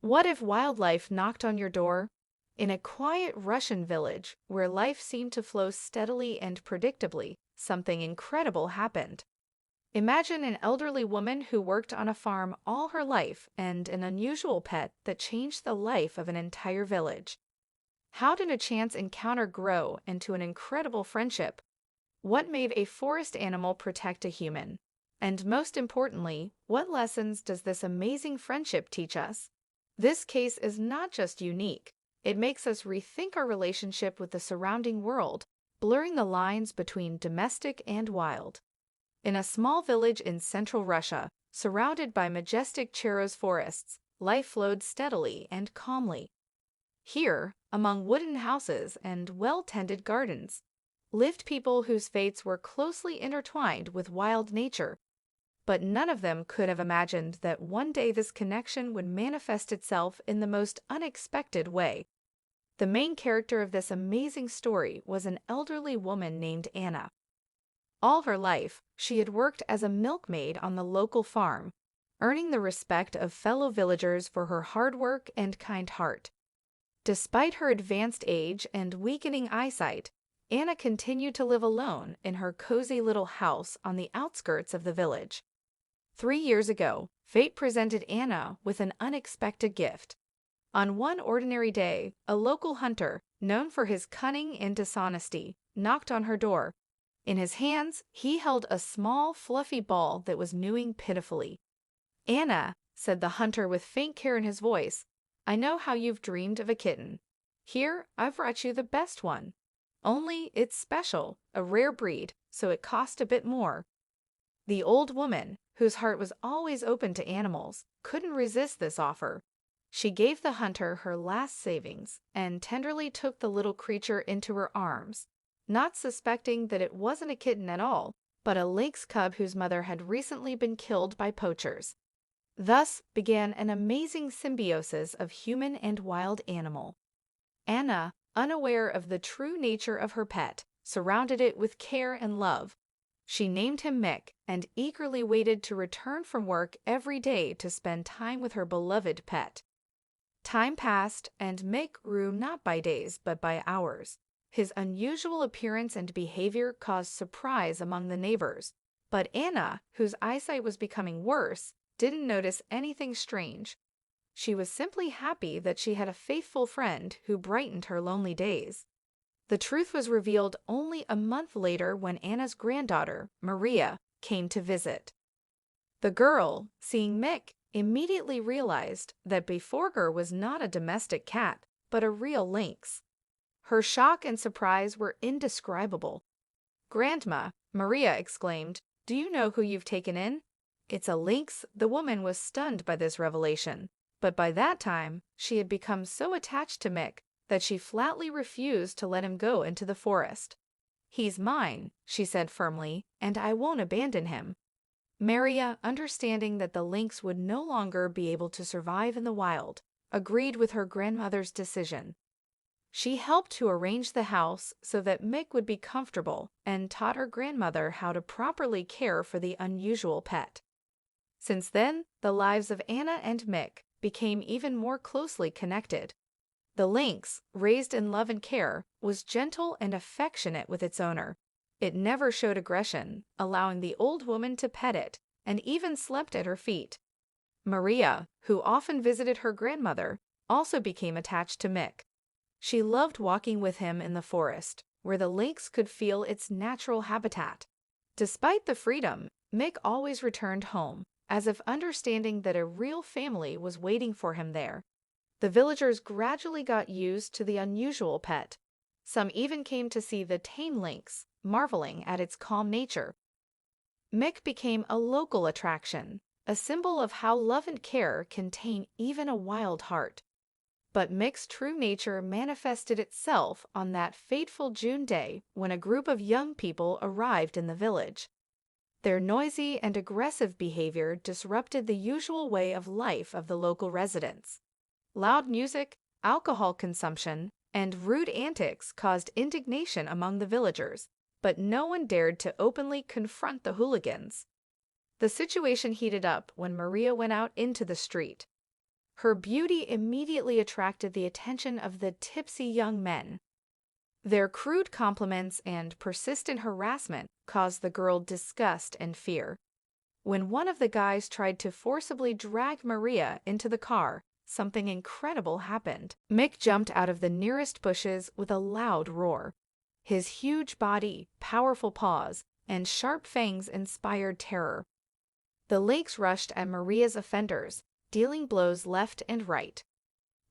What if wildlife knocked on your door? In a quiet Russian village where life seemed to flow steadily and predictably, something incredible happened. Imagine an elderly woman who worked on a farm all her life and an unusual pet that changed the life of an entire village. How did a chance encounter grow into an incredible friendship? What made a forest animal protect a human? And most importantly, what lessons does this amazing friendship teach us? This case is not just unique, it makes us rethink our relationship with the surrounding world, blurring the lines between domestic and wild. In a small village in central Russia, surrounded by majestic Cheros forests, life flowed steadily and calmly. Here, among wooden houses and well-tended gardens, lived people whose fates were closely intertwined with wild nature. But none of them could have imagined that one day this connection would manifest itself in the most unexpected way. The main character of this amazing story was an elderly woman named Anna. All her life, she had worked as a milkmaid on the local farm, earning the respect of fellow villagers for her hard work and kind heart. Despite her advanced age and weakening eyesight, Anna continued to live alone in her cozy little house on the outskirts of the village. 3 years ago, fate presented Anna with an unexpected gift. On one ordinary day, a local hunter, known for his cunning and dishonesty, knocked on her door. In his hands, he held a small, fluffy ball that was mewing pitifully. "Anna," said the hunter with faint care in his voice, "I know how you've dreamed of a kitten. Here, I've brought you the best one. Only it's special, a rare breed, so it cost a bit more." The old woman, whose heart was always open to animals, couldn't resist this offer. She gave the hunter her last savings and tenderly took the little creature into her arms, not suspecting that it wasn't a kitten at all, but a lynx cub whose mother had recently been killed by poachers. Thus began an amazing symbiosis of human and wild animal. Anna, unaware of the true nature of her pet, surrounded it with care and love. She named him Mick and eagerly waited to return from work every day to spend time with her beloved pet. Time passed, and Mick grew not by days but by hours. His unusual appearance and behavior caused surprise among the neighbors, but Anna, whose eyesight was becoming worse, didn't notice anything strange. She was simply happy that she had a faithful friend who brightened her lonely days. The truth was revealed only a month later when Anna's granddaughter, Maria, came to visit. The girl, seeing Mick, immediately realized that Beforger was not a domestic cat, but a real lynx. Her shock and surprise were indescribable. "Grandma," Maria exclaimed, "do you know who you've taken in?" "It's a lynx." The woman was stunned by this revelation, but by that time she had become so attached to Mick that she flatly refused to let him go into the forest. "He's mine," she said firmly, "and I won't abandon him." Maria, understanding that the lynx would no longer be able to survive in the wild, agreed with her grandmother's decision. She helped to arrange the house so that Mick would be comfortable and taught her grandmother how to properly care for the unusual pet. Since then, the lives of Anna and Mick became even more closely connected. The lynx, raised in love and care, was gentle and affectionate with its owner. It never showed aggression, allowing the old woman to pet it, and even slept at her feet. Maria, who often visited her grandmother, also became attached to Mick. She loved walking with him in the forest, where the lynx could feel its natural habitat. Despite the freedom, Mick always returned home, as if understanding that a real family was waiting for him there. The villagers gradually got used to the unusual pet. Some even came to see the tame lynx, marveling at its calm nature. Mick became a local attraction, a symbol of how love and care can tame even a wild heart. But Mick's true nature manifested itself on that fateful June day when a group of young people arrived in the village. Their noisy and aggressive behavior disrupted the usual way of life of the local residents. Loud music, alcohol consumption, and rude antics caused indignation among the villagers, but no one dared to openly confront the hooligans. The situation heated up when Maria went out into the street. Her beauty immediately attracted the attention of the tipsy young men. Their crude compliments and persistent harassment caused the girl disgust and fear. When one of the guys tried to forcibly drag Maria into the car, something incredible happened. Mick jumped out of the nearest bushes with a loud roar. His huge body, powerful paws, and sharp fangs inspired terror. The lynx rushed at Maria's offenders, dealing blows left and right.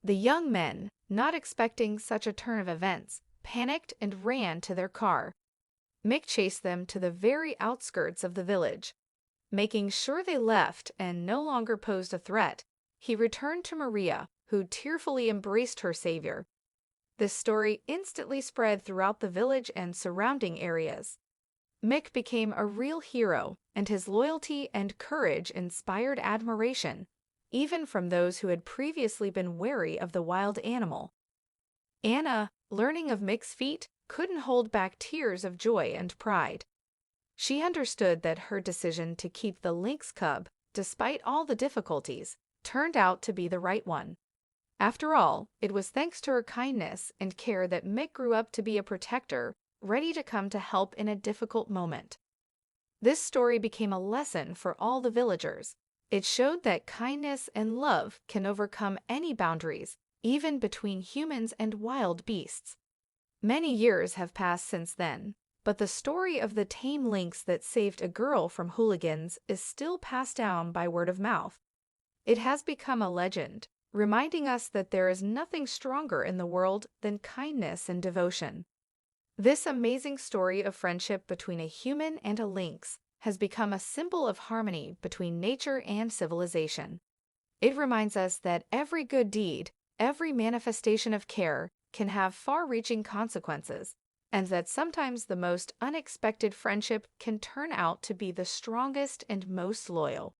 The young men, not expecting such a turn of events, panicked and ran to their car. Mick chased them to the very outskirts of the village. Making sure they left and no longer posed a threat, he returned to Maria, who tearfully embraced her savior. This story instantly spread throughout the village and surrounding areas. Mick became a real hero, and his loyalty and courage inspired admiration, even from those who had previously been wary of the wild animal. Anna, learning of Mick's feat, couldn't hold back tears of joy and pride. She understood that her decision to keep the lynx cub, despite all the difficulties, turned out to be the right one. After all, it was thanks to her kindness and care that Mick grew up to be a protector, ready to come to help in a difficult moment. This story became a lesson for all the villagers. It showed that kindness and love can overcome any boundaries, even between humans and wild beasts. Many years have passed since then, but the story of the tame lynx that saved a girl from hooligans is still passed down by word of mouth. It has become a legend, reminding us that there is nothing stronger in the world than kindness and devotion. This amazing story of friendship between a human and a lynx has become a symbol of harmony between nature and civilization. It reminds us that every good deed, every manifestation of care, can have far-reaching consequences, and that sometimes the most unexpected friendship can turn out to be the strongest and most loyal.